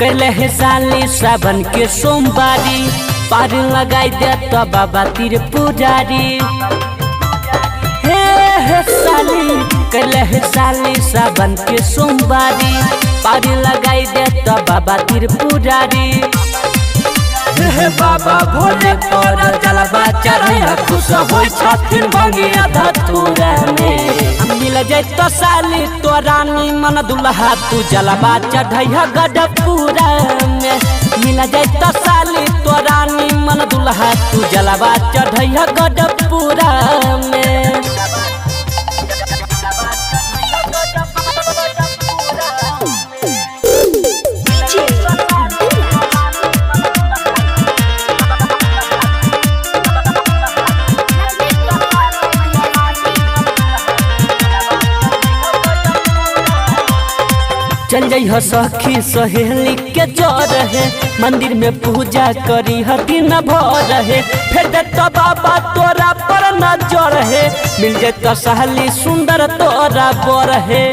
कैले है साली सावन के सोमवारी पार लगाई दे तो बाबा तीर पुजारी। हे साली कैले है साली सावन के सोमवारी पार लगाई दे तो बाबा तीर पुजारी। हे बाबा भोले पर जलवा चढ़ैया खुश होई छथिन बंगिया धतूरा में। मिल जाए तो साली तो रानी मन दुल्हा तू जलवा चढ़ैया गढ़पुरा में। मिल जाए तो साली तो रानी मन दुल्हा तू जलवा चढ़ैया गढ़पुरा में। चल जाइ सखी सहेली के जोर है मंदिर में पूजा करी दिन भर है। फिर तो बाबा तोरा पर नजर है मिल जाए तो सहेली सुंदर तोरा बर है।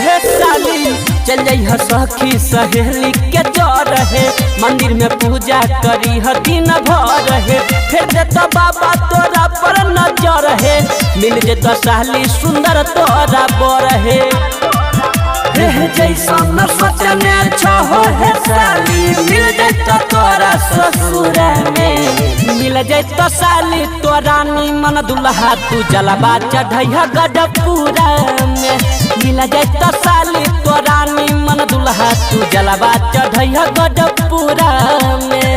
हे साली चल जाइ सखी सहेली के जोर है मंदिर में पूजा करी दिन भर है। फिर तो बाबा तोरा पर नजर है मिल जाए तो सहेली सुंदर तोरा बर है। जैसा न सोचने छहो है साली मिल जाए तो तोरा ससुर में। मिल जाए तो साली तो रानी मन दुल्हा तू जलवा चढ़ैया गढ़पुरा में। मिल जाए तो साली तो रानी मन दुल्हा तू जलवा चढ़ैया गढ़पुरा में।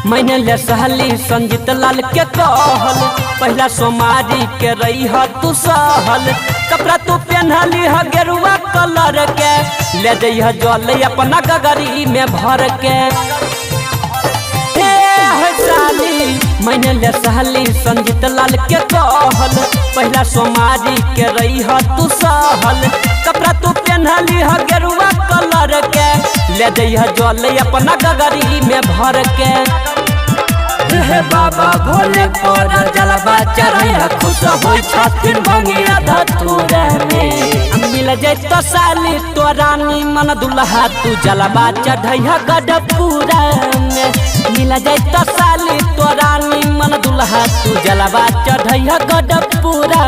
मैंने ले सहली संजीत लाल के कहल पहला सोमारी के रही तू सहल। कपड़ा तू पहनली है गेरुआ कलर के ले जइह जल अपना गगरी में भर के। साली मैंने ले सहली संजीत लाल के कहल पहला सोमारी के रही तू सहल। कपड़ा तू पहनली है गेरुआ कलर के ले जइह जल अपना गगरी में भर के। हे बाबा भोले पर जलवा चढ़ैया खुश होई छथिन बंगिया धतूरा में। मिल जाए तो साली तो रानी मन दुल्हा तू जलवा चढ़ैया गढ़पुरा में। मिल जाए तो साली तो रानी मन दुल्हा तू जलवा चढ़ैया गढ़पुरा